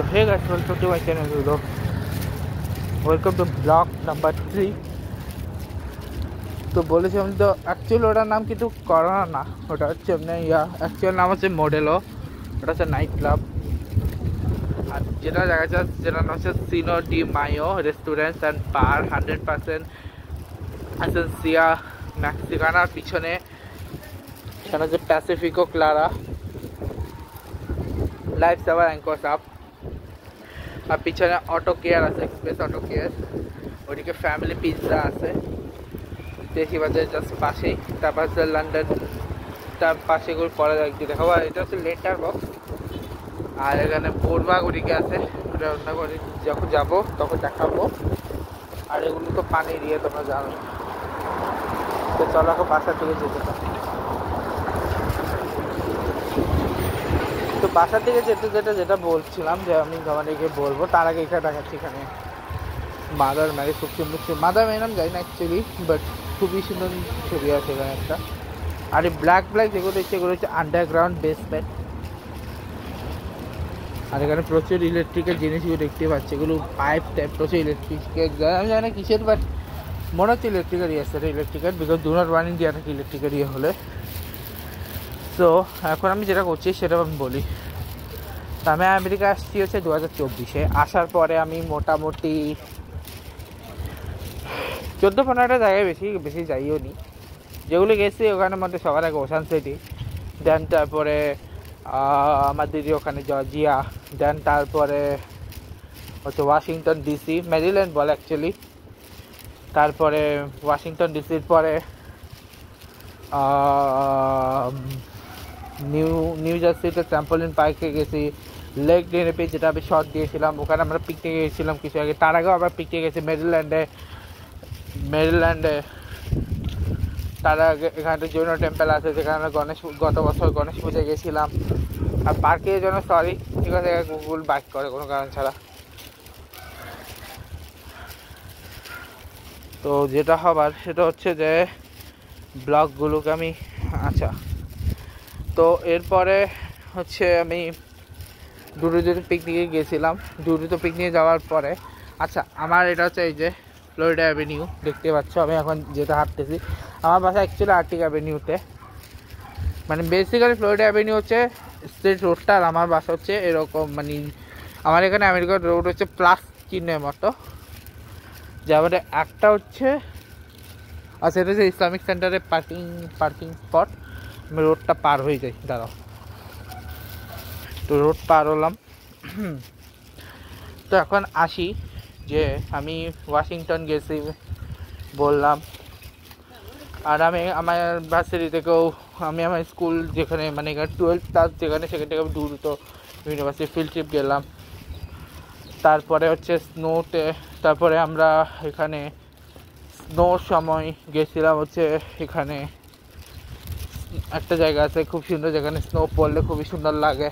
So hey guys, welcome to my channel Ludo. Welcome to vlog number 3. তো বলেছিলাম তো actually ওটার নাম কিন্তু করোনা না, ওটা হচ্ছে এমনি অ্যাকচুয়াল নাম হচ্ছে মডেলো। ওটা হচ্ছে নাইট ক্লাব। আর যেটা দেখা যাচ্ছে যেটার নাম হচ্ছে Cinco de Mayo restaurants and bar 100% Esencia মেক্সিকানার পিছনে এখানে হচ্ছে Pacifico Clara life saver anchors up. আর পিছনে অটো কেয়ার আছে, এক্সপ্রেস অটো কেয়ার। ওদিকে ফ্যামিলি পিৎজা আছে দেশি বাজার জাস্ট পাশেই। তারপর হচ্ছে লন্ডন, তার পাশে করে পরে একদিন দেখাবো। আর এটা হচ্ছে লেটার বক্স। আর এখানে বোরবাগ ওদিকে আছে, ওটা অন্য করে যখন যাবো তখন দেখাবো। আর এগুলো তো পানি দিয়ে তোমরা জানো। তো চলো এখন বাসার থেকে যেতে পারি। তো বাসার থেকে যেটা বলছিলাম যে আমি তোমাদেরকে বলবো, তার আগে এখানে দেখাচ্ছি এখানে মাদার ম্যারি খুব সুন্দর। মাদার ম্যারি নাম জানি না অ্যাকচুয়ালি, বাট খুবই সুন্দর ছবি আছে এখানে একটা। আর এই ব্ল্যাক যেগুলো দেখছি এগুলো হচ্ছে আন্ডারগ্রাউন্ড বেসমেন্ট। আর এখানে প্রচুর ইলেকট্রিকের জিনিসগুলো দেখতে পাচ্ছি, এগুলো পাইপ টাইপ প্রচুর ইলেকট্রিকের। আমি জানি না কিসের, বাট মনে হচ্ছে ইলেকট্রিকের ইয়ে আছে, ইলেকট্রিকের, বিকজ ডু নট রানিং দিয়ে থাকে ইলেকট্রিকের ইয়ে হলে। তো এখন আমি যেটা করছি সেটা আমি বলি। আমি আমেরিকা আসছি হচ্ছে 2024-এ। আসার পরে আমি মোটামুটি 14-15টা জায়গায় বেশি যাইও নি। যেগুলো গেছি ওখানের মধ্যে সবার আগে ওশান সিটি, দেন তারপরে আমার দিদি ওখানে জর্জিয়া, দেন তারপরে হচ্ছে ওয়াশিংটন ডিসি, মেরিল্যান্ড বলে অ্যাকচুয়ালি। তারপরে ওয়াশিংটন ডিসির পরে নিউ জার্সিতে ট্রাম্পোলিন পার্কে গেছি, লেক ডেনেপি যেটা আমি শর্ট দিয়েছিলাম, ওখানে আমরা পিকনিকে গেছিলাম কিছু আগে। তার আগেও আবার পিকনিকে গেছি মেরিল্যান্ডে। তার আগে এখানে একটা জৈন টেম্পল আছে যেখানে আমরা গত বছর গণেশ পুজোয় গেছিলাম। আর পার্কের জন্য সরি, ঠিক আছে, গুগল বাইক করে কোনো কারণ ছাড়া। তো যেটা হবার সেটা হচ্ছে যে ব্লগগুলোকে আমি তো এরপরে হচ্ছে আমি দুটো পিকনিকে গেছিলাম। দুটো পিকনিকে যাওয়ার পরে আমার এটা হচ্ছে এই যে ফ্লোরিডা অ্যাভিনিউ দেখতে পাচ্ছ। আমি এখন যেটা হাঁটতেছি, আমার বাসা অ্যাকচুয়ালি আর্টিক অ্যাভিনিউতে। মানে বেসিক্যালি ফ্লোরিডা অ্যাভিনিউ হচ্ছে স্ট্রেট রোডটা, আর আমার বাসা হচ্ছে এরকম, মানে আমার এখানে আমেরিকার রোড হচ্ছে প্লাস চিহ্নের মতো। যেমন একটা হচ্ছে এটা হচ্ছে ইসলামিক সেন্টারের পার্কিং স্পট। আমি রোডটা পার হয়ে যাই, দাঁড়াও। তো রোড পার হলাম। তো এখন আসি যে আমি ওয়াশিংটন গেছি বললাম। আর আমি আমার ভার্সিটি থেকেও আমি আমার স্কুল যেখানে মানে এখানে 12 ক্লাস যেখানে, সেখান থেকে আমি দ্রুত ইউনিভার্সিটি ফিল্ড ট্রিপ গেলাম। তারপরে হচ্ছে স্নোতে, তারপরে আমরা এখানে স্নোর সময় গেছিলাম হচ্ছে এখানে একটা জায়গা আছে খুব সুন্দর, যেখানে স্নো পড়লে খুবই সুন্দর লাগে।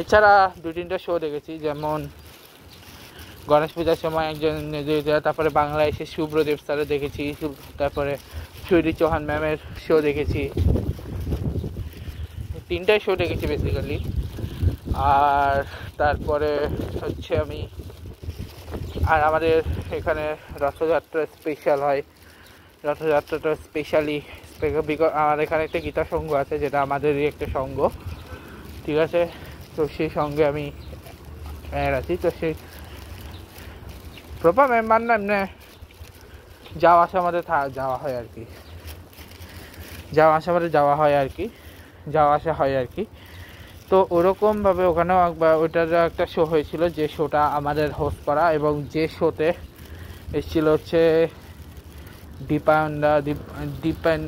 এছাড়া 2-3টা শো দেখেছি, যেমন গণেশ পূজার সময় একজন, তারপরে বাংলাদেশের শুভ্রদেব স্যারের দেখেছি, তারপরে সুইটি চৌহান ম্যামের শো দেখেছি। 3টাই শো দেখেছি বেসিক্যালি। আর তারপরে হচ্ছে আমাদের এখানে রথযাত্রা স্পেশাল হয়। রথযাত্রাটা স্পেশালি আমার এখানে একটা গীতা সংঘ আছে, যেটা আমাদেরই একটা সংঘ, ঠিক আছে। তো সেই সঙ্গে আমি আছি। তো সেই প্রপার মেম্বার না, এমনি যাওয়া আসা আমাদের যাওয়া হয় আর কি। তো ওরকমভাবে ওখানেও ওইটার একটা শো হয়েছিল, যে শোটা আমাদের হোস্ট করা, এবং যে শোতে এসেছিল হচ্ছে দীপায়ন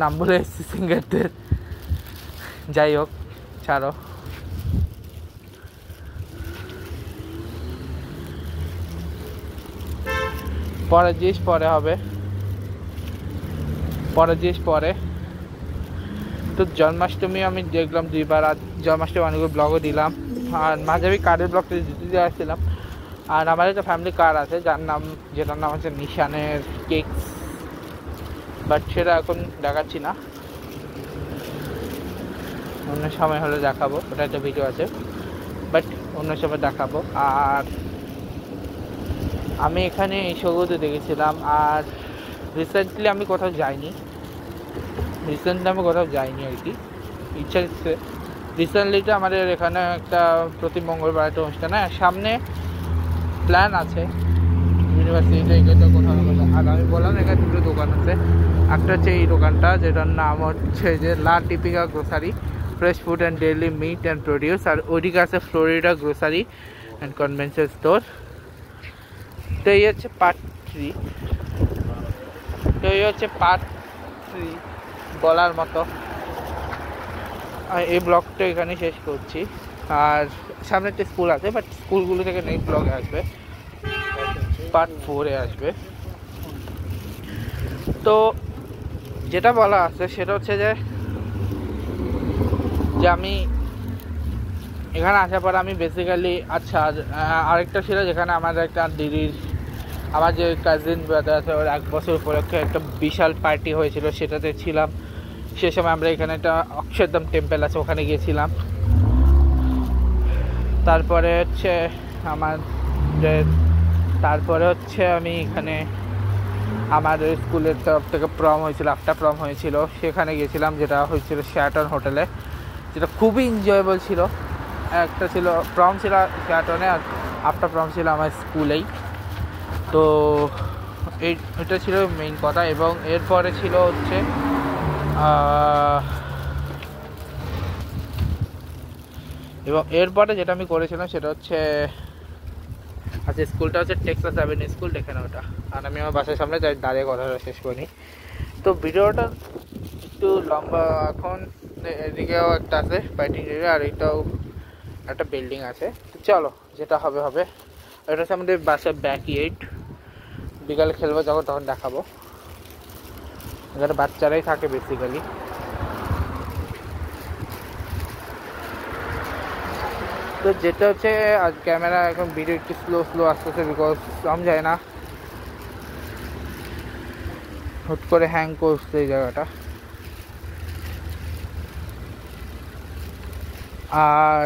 নাম বলে এসেছি সিঙ্গারদের। যাই হোক, ছাড়ো। পরের জিনিস পরে তো জন্মাষ্টমী আমি দেখলাম 2বার। আর জন্মাষ্টমী অনেকগুলো ব্লগও দিলাম, আর মাঝে আমি কারের ব্লগটা দিতে আসছিলাম। আর আমার একটা ফ্যামিলি কার আছে যেটার নাম হচ্ছে নিশানের কেকস, বাট সেটা এখন দেখাচ্ছি না। অন্য সময় হলে দেখাবো, ওটা একটা ভিডিও আছে, বাট অন্য সময় দেখাবো। আর আমি এখানে এই শোগুলো দেখেছিলাম। আর রিসেন্টলি আমি কোথাও যাইনি আর কি, ইচ্ছা হচ্ছে। রিসেন্টলিটা আমাদের এখানে একটা প্রতি মঙ্গলবার একটা অনুষ্ঠান, সামনে প্ল্যান আছে ইউনিভার্সিটিতে এখানে কোথাও। আর আমি বললাম এখানে দুটো দোকান আছে, একটা হচ্ছে এই দোকানটা যেটার নাম হচ্ছে যে La Tipica grocery, fresh food and daily meat and produce. আর ওইদিকে আছে Florida grocery and convention store. তো এই হচ্ছে পার্ট 3 বলার মতো। এই ব্লগটা এখানে শেষ করছি। আর সামনে একটা স্কুল আছে, বাট স্কুলগুলো থেকে নেক্সট ব্লগে আসবে, পার্ট 4 আসবে। তো যেটা বলা আছে সেটা হচ্ছে যে আমি এখানে আসার পর আমি বেসিক্যালি, আচ্ছা আরেকটা ছিল যেখানে আমার একটা দিদির, আমার যে কাজিন ব্রাদার আছে ওর 1 বছর উপলক্ষে একটা বিশাল পার্টি হয়েছিল, সেটাতে ছিলাম। সে সময় আমরা এখানে একটা অক্ষরধাম টেম্পল আছে, ওখানে গিয়েছিলাম। তারপরে হচ্ছে আমি এখানে আমাদের স্কুলের তরফ থেকে প্রম হয়েছিল, আফটার প্রম হয়েছিল, সেখানে গিয়েছিলাম, যেটা হয়েছিল শেরাটন হোটেলে, যেটা খুবই এনজয়েবল ছিল। একটা ছিল প্রম ছিল শেরাটনে, আর আফটার প্রম ছিল আমার স্কুলেই। তো এটা ছিল মেইন কথা। এবং এরপরে ছিল হচ্ছে এরপরে যেটা আমি করেছিলাম সেটা হচ্ছে, আচ্ছা স্কুলটা হচ্ছে টেক্সাস অ্যাভিনিউ স্কুল, দেখে না ওটা। আর আমি আমার বাসার সামনে দাঁড়িয়ে কথাটা শেষ করিনি। তো ভিডিওটা একটু লম্বা, এখন এদিকেও একটা আছে ফাইটিং এরিয়া, আর এটাও একটা বিল্ডিং আছে। তো চলো, যেটা হবে। এটা হচ্ছে আমাদের বাসার ব্যাকইয়ার্ড, বিকালে খেলবো যখন তখন দেখাবো। এখানে বাচ্চারাই থাকে বেসিক্যালি। তো যেটা হচ্ছে আর ক্যামেরা এখন ভিডিও একটু স্লো আসতেছে, বিকজ আমি যাই না, হুট করে হ্যাং করছে এই জায়গাটা। আর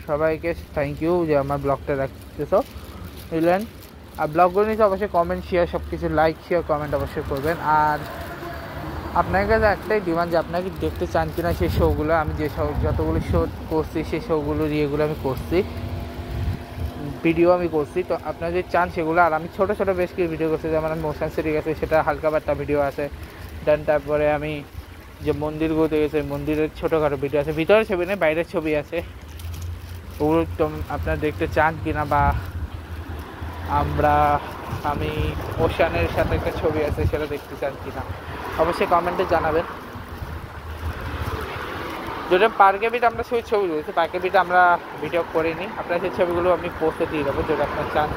সবাইকে থ্যাংক ইউ যে আমার ব্লগটা দেখতেছো, বুঝলেন। আর ব্লগগুলো নিচে অবশ্যই কমেন্ট শেয়ার সব কিছু, লাইক শেয়ার কমেন্ট অবশ্যই করবেন। আর আপনার কাছে একটাই ডিমান্ড যে আপনাকে দেখতে চান কিনা সেই শোগুলো। আমি যে যতগুলো শো করছি সেই শোগুলো ইয়েগুলো আমি করছি, ভিডিও আমি করছি। তো আপনারা যদি চান সেগুলো, আর আমি ছোটো বেশ কিছু ভিডিও করছি, যেমন আমি মোশন সিটি গেছে, সেটা হালকা বার্তা ভিডিও আছে। দেন তারপরে আমি যে মন্দিরগুলোতে গেছি, মন্দিরের ছোটোখাটো ভিডিও আছে, ভিতরের ছবি নেই, বাইরের ছবি আছে। ওগুলো তো আপনারা দেখতে চান কিনা, বা আমি ওশানের সাথে একটা ছবি আছে সেটা দেখতে চান কিনা, অবশ্যই কমেন্টে জানাবেন। যেটা পার্কে বিট আমরা সেই ছবি রয়েছে, পার্কে বিট আমরা ভিডিও করিনি, আপনারা সেই ছবিগুলো আমি পোস্টে দিয়ে দেবো, যদি আপনারা চান।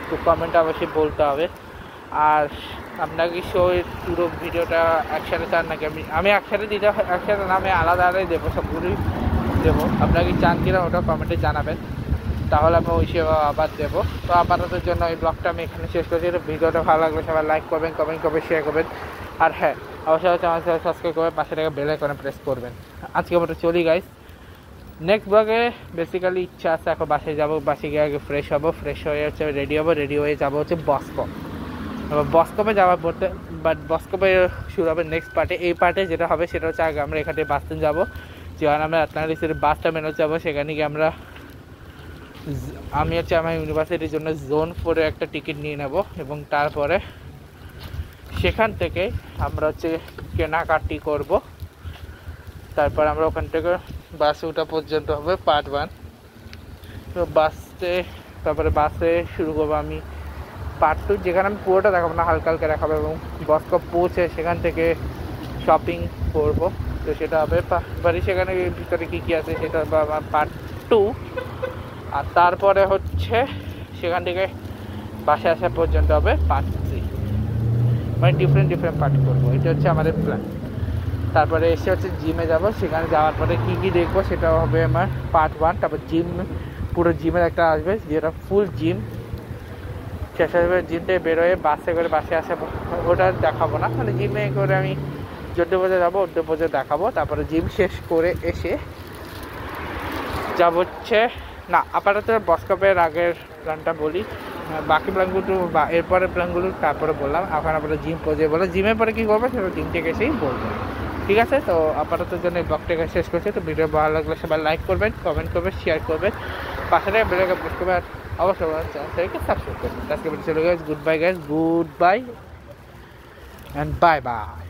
তো কমেন্টে অবশ্যই বলতে হবে। আর আপনাকে শোয়ের পুরো ভিডিওটা একসাথে চান নাকি আমি একসাথে একসাথে না, আমি আলাদা দেবো, সবগুলোই দেবো। আপনাকে চান কিনা ওটা কমেন্টে জানাবেন, তাহলে আমি ওই সেবা আবার দেবো। তো আপাততের জন্য এই ব্লগটা আমি এখানে শেষ করছি। ভিডিওটা ভালো লাগলে সবাই লাইক করবেন, কমেন্ট করবেন, শেয়ার করবেন। আর হ্যাঁ, অবশ্যই চ্যানেল সাবস্ক্রাইব করবেন, পাশে থেকে বেল আইকনে প্রেস করবেন। আজকে মতো চলি গাইস, নেক্সট ব্লগে বেসিক্যালি ইচ্ছা আছে এখন বাসায় যাবো, বাসে গিয়ে আগে ফ্রেশ হবো, ফ্রেশ হয়ে হচ্ছে রেডি হয়ে যাবো হচ্ছে বসকপ। এবার বসকপে যাওয়ার পড়তে, বাট বসকপে শুরু হবে নেক্সট পার্টে। এই পার্টে যেটা হবে সেটা হচ্ছে আগে আমরা এখানে বাস স্ট্যান্ড যাবো, যেখানে আমরা আটলান্টিসের বাস টার্মিনাল যাবো, সেখানে গিয়ে আমি হচ্ছে আমার ইউনিভার্সিটির জন্য জোন 4 একটা টিকিট নিয়ে নেব। এবং তারপরে সেখান থেকে আমরা হচ্ছে কেনাকাটি করব। তারপর আমরা ওখান থেকে বাসে ওঠা পর্যন্ত হবে পার্ট 1। তো তারপরে বাসে শুরু করবো আমি পার্ট 2, যেখানে আমি পুরোটা দেখাবো না, হালকা দেখাবো। এবং বসকপ পৌঁছে সেখান থেকে শপিং করব, তো সেটা হবে সেখানে ভিতরে কী আছে সেটা হবে আমার পার্ট 2। আর তারপরে হচ্ছে সেখান থেকে বাসে আসা পর্যন্ত হবে পার্ট 3, মানে ডিফারেন্ট পার্ট করবো। এটা হচ্ছে আমাদের প্ল্যান। তারপরে এসে হচ্ছে জিমে যাব, সেখানে যাওয়ার পরে কী দেখবো সেটাও হবে আমার পার্ট 1। তারপর পুরো জিমের একটা আসবে, যেটা ফুল জিম শেষ হবে। জিমটায় বেরোয় বাসে করে বাসে আসা, ওটা দেখাবো না, মানে জিমে করে আমি 14 বজে যাবো, 14 বজে দেখাবো। তারপরে জিম শেষ করে এসে যাব হচ্ছে না, আপাতত বস কাপের আগের প্ল্যানটা বলি, বাকি প্ল্যানগুলো বা এরপরের প্ল্যানগুলো তারপরে বললাম। এখন আপনারা জিম পর্যায়ে বলে জিমের পরে কী করবো সেটা জিম থেকে এসেই বলবো, ঠিক আছে? তো আপাতত জন্য এই ব্লগটাকে শেষ করছি। তো ভিডিও ভালো লাগলে সবাই লাইক করবেন, কমেন্ট করবেন, শেয়ার করবেন, পাশে থেকে বেলকে প্রেস করবেন, আর অবশ্যই চ্যানেলটাকে সাবস্ক্রাইব করবেন। আজকে চলে গেছে, good bye guys, good bye and bye bye.